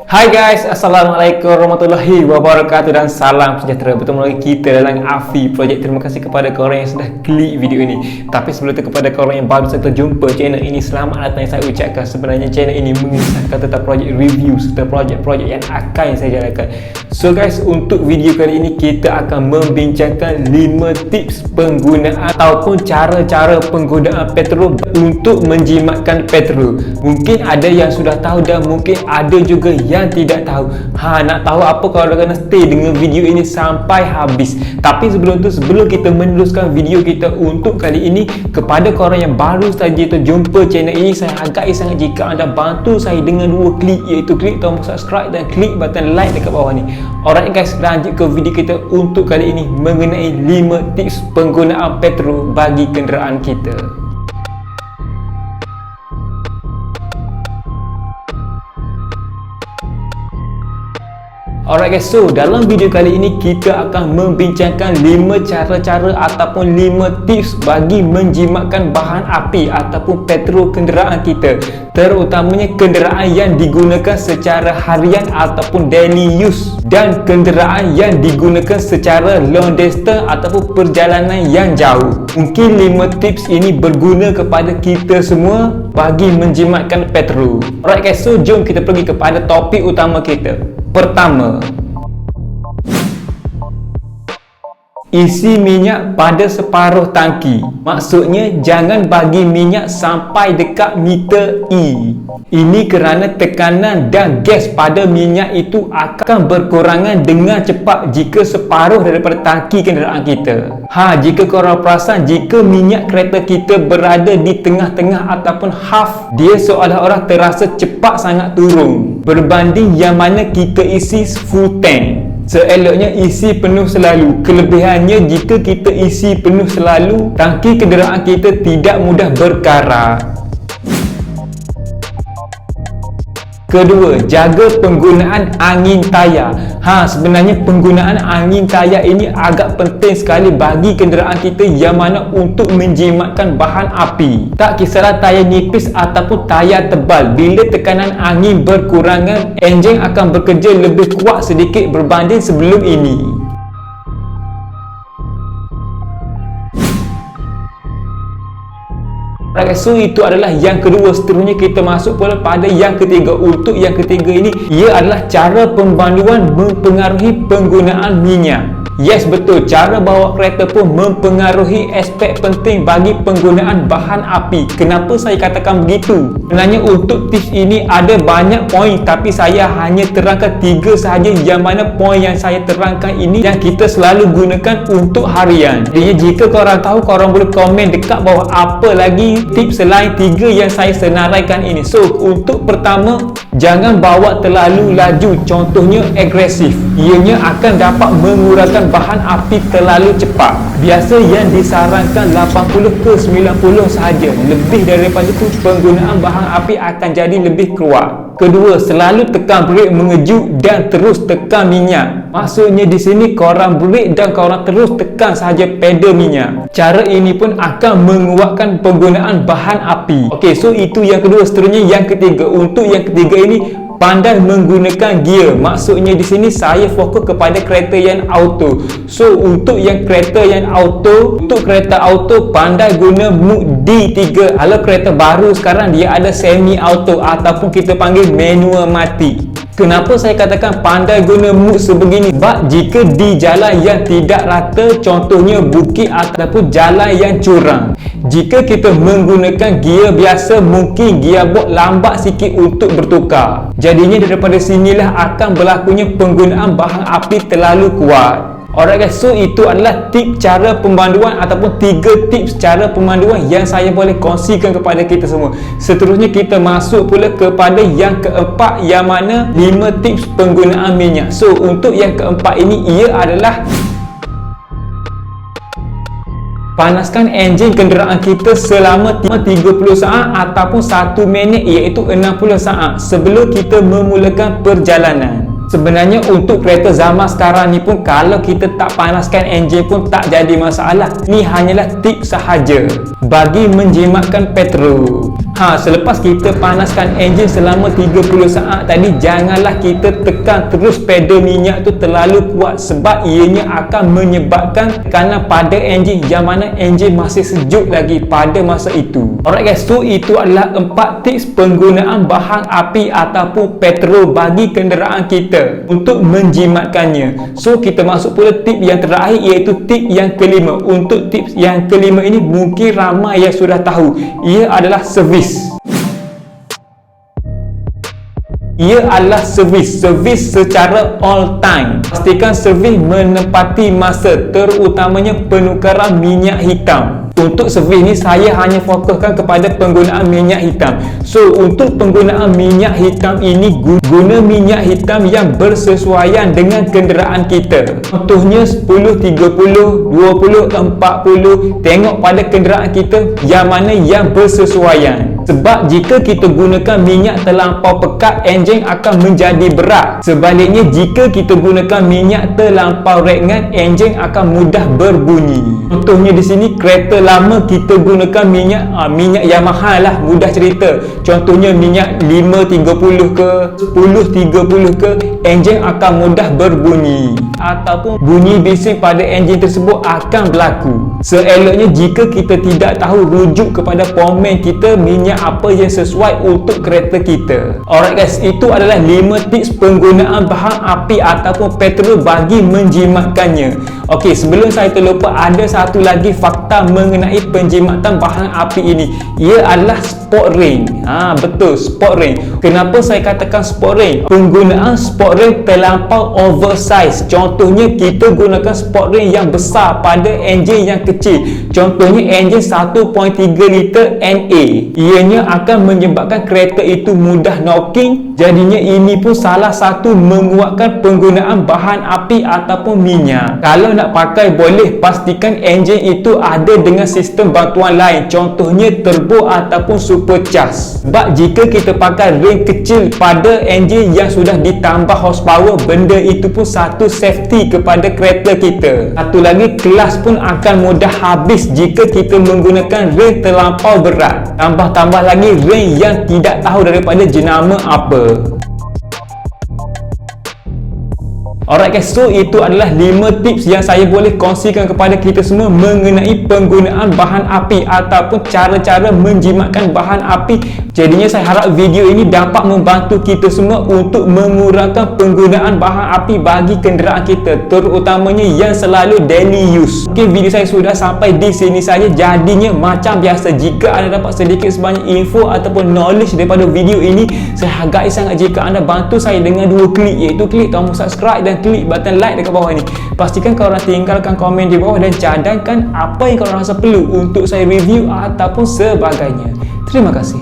Hai guys, Assalamualaikum warahmatullahi wabarakatuh dan salam sejahtera. Bertemu lagi kita dalam Afi Project. Terima kasih kepada korang yang sudah klik video ini. Tapi sebelum itu, kepada korang yang baru saja jumpa channel ini, selamat datang yang saya ucapkan. Sebenarnya channel ini mengisahkan tentang projek review serta projek-projek yang akan saya jalankan. So guys, untuk video kali ini kita akan membincangkan 5 tips penggunaan ataupun cara-cara penggunaan petrol untuk menjimatkan petrol. Mungkin ada yang sudah tahu dan mungkin ada juga yang tidak tahu. Nak tahu apa, kalau kena stay dengan video ini sampai habis. Tapi sebelum tu, sebelum kita meneruskan video kita untuk kali ini, kepada korang yang baru saja terjumpa channel ini, saya agak sangat jika anda bantu saya dengan 2 klik, iaitu klik tombol subscribe dan klik button like dekat bawah ni. Alright guys, lanjut ke video kita untuk kali ini mengenai 5 tips penggunaan petrol bagi kenderaan kita. Alright guys, so dalam video kali ini kita akan membincangkan 5 cara-cara ataupun 5 tips bagi menjimatkan bahan api ataupun petrol kenderaan kita, terutamanya kenderaan yang digunakan secara harian ataupun daily use dan kenderaan yang digunakan secara long distance ataupun perjalanan yang jauh. Mungkin 5 tips ini berguna kepada kita semua bagi menjimatkan petrol. Alright guys, so jom kita pergi kepada topik utama kita. Pertama, isi minyak pada separuh tangki. Maksudnya jangan bagi minyak sampai dekat meter E. Ini kerana tekanan dan gas pada minyak itu akan berkurangan dengan cepat jika separuh daripada tangki kenderaan kita. Jika korang perasan, jika minyak kereta kita berada di tengah-tengah ataupun half, dia seolah-olah terasa cepat sangat turun berbanding yang mana kita isi full tank. Seeloknya isi penuh selalu. Kelebihannya, jika kita isi penuh selalu, tangki kenderaan kita tidak mudah berkarat. Kedua, jaga penggunaan angin tayar. Sebenarnya penggunaan angin tayar ini agak penting sekali bagi kenderaan kita yang mana untuk menjimatkan bahan api. Tak kisahlah tayar nipis ataupun tayar tebal, bila tekanan angin berkurangan, enjin akan bekerja lebih kuat sedikit berbanding sebelum ini. So itu adalah yang kedua. Seterusnya kita masuk pula pada yang ketiga. Untuk yang ketiga ini, ia adalah cara pembanduan mempengaruhi penggunaan minyak. Yes, betul, cara bawa kereta pun mempengaruhi aspek penting bagi penggunaan bahan api. Kenapa saya katakan begitu? Sebenarnya untuk tips ini ada banyak poin, tapi saya hanya terangkan 3 sahaja, yang mana poin yang saya terangkan ini yang kita selalu gunakan untuk harian. Jadi jika korang tahu, korang boleh komen dekat bawah apa lagi tips selain 3 yang saya senaraikan ini. So untuk pertama, jangan bawa terlalu laju, contohnya agresif. Ianya akan dapat mengurangkan bahan api terlalu cepat. Biasa yang disarankan 80 ke 90 sahaja. Lebih daripada itu, penggunaan bahan api akan jadi lebih kuat. Kedua, selalu tekan brek mengejut dan terus tekan minyak. Maksudnya di sini korang brek dan korang terus tekan sahaja pedal minyak. Cara ini pun akan menguatkan penggunaan bahan api. Okey, so itu yang kedua. Seterusnya yang ketiga. Untuk yang ketiga ini, pandai menggunakan gear. Maksudnya di sini saya fokus kepada kereta yang auto. So untuk yang kereta yang auto, untuk kereta auto pandai guna mode D3. Kalau kereta baru sekarang dia ada semi auto ataupun kita panggil manual mati. Kenapa saya katakan pandai guna mode sebegini? Sebab jika di jalan yang tidak rata, contohnya bukit ataupun jalan yang curam, jika kita menggunakan gear biasa, mungkin gearbox lambat sikit untuk bertukar. Jadinya daripada sinilah akan berlakunya penggunaan bahan api terlalu kuat. Alright guys, so itu adalah tip cara pemanduan ataupun 3 tips cara pemanduan yang saya boleh kongsikan kepada kita semua. Seterusnya kita masuk pula kepada yang keempat, yang mana 5 tips penggunaan minyak. So untuk yang keempat ini, ia adalah panaskan enjin kenderaan kita selama 30 saat ataupun 1 minit, iaitu 60 saat sebelum kita memulakan perjalanan. Sebenarnya untuk kereta zaman sekarang ni pun, kalau kita tak panaskan enjin pun tak jadi masalah. Ni hanyalah tips sahaja bagi menjimatkan petrol. Selepas kita panaskan enjin selama 30 saat tadi, janganlah kita tekan terus pedal minyak tu terlalu kuat, sebab ianya akan menyebabkan tekanan pada enjin yang mana enjin masih sejuk lagi pada masa itu. Alright guys, so itu adalah 4 tips penggunaan bahan api ataupun petrol bagi kenderaan kita untuk menjimatkannya. So kita masuk pula tip yang terakhir, iaitu tip yang kelima. Untuk tips yang kelima ini mungkin ramai yang sudah tahu, ia adalah servis. Ia adalah servis secara all time. Pastikan servis menepati masa, terutamanya penukaran minyak hitam. Untuk servis ni saya hanya fokuskan kepada penggunaan minyak hitam. So untuk penggunaan minyak hitam ini, guna minyak hitam yang bersesuaian dengan kenderaan kita. Contohnya 10, 30, 20, 40. Tengok pada kenderaan kita yang mana yang bersesuaian. Sebab jika kita gunakan minyak terlampau pekat, enjin akan menjadi berat. Sebaliknya, jika kita gunakan minyak terlampau ringan, enjin akan mudah berbunyi. Contohnya di sini, kereta lama kita gunakan minyak yang mahal lah, mudah cerita. Contohnya minyak 530 ke 1030 ke, enjin akan mudah berbunyi ataupun bunyi bising pada enjin tersebut akan berlaku. Seeloknya, jika kita tidak tahu, rujuk kepada pomen kita minyak apa yang sesuai untuk kereta kita. Alright guys, itu adalah 5 tips penggunaan bahan api ataupun petrol bagi menjimatkannya. Okey, sebelum saya terlupa, ada satu lagi fakta mengenai penjimatan bahan api ini. Ia adalah sport ring. Betul, sport ring. Kenapa saya katakan sport ring? Penggunaan sport ring terlampau oversize. Contohnya, kita gunakan sport ring yang besar pada enjin yang kecil. Contohnya enjin 1.3 liter NA. Ianya akan menyebabkan kereta itu mudah knocking. Jadinya ini pun salah satu menguatkan penggunaan bahan api ataupun minyak. Kalau nak pakai, boleh pastikan enjin itu ada dengan sistem bantuan lain. Contohnya turbo ataupun supercharge. Sebab jika kita pakai ring kecil pada enjin yang sudah ditambah horsepower, benda itu pun satu safety kepada kereta kita. Satu lagi, kelas pun akan mudah habis jika kita menggunakan ring terlampau berat. Tambah lagi ring yang tidak tahu daripada jenama apa. Alright guys, so itu adalah 5 tips yang saya boleh kongsikan kepada kita semua mengenai penggunaan bahan api ataupun cara-cara menjimatkan bahan api. Jadinya saya harap video ini dapat membantu kita semua untuk mengurangkan penggunaan bahan api bagi kenderaan kita, terutamanya yang selalu daily use. Okay, video saya sudah sampai di sini saja. Jadinya macam biasa, jika anda dapat sedikit sebanyak info ataupun knowledge daripada video ini, saya hargai sangat jika anda bantu saya dengan 2 klik, iaitu klik tombol subscribe dan klik button like dekat bawah ni. Pastikan korang tinggalkan komen di bawah dan cadangkan apa yang korang rasa perlu untuk saya review ataupun sebagainya. Terima kasih.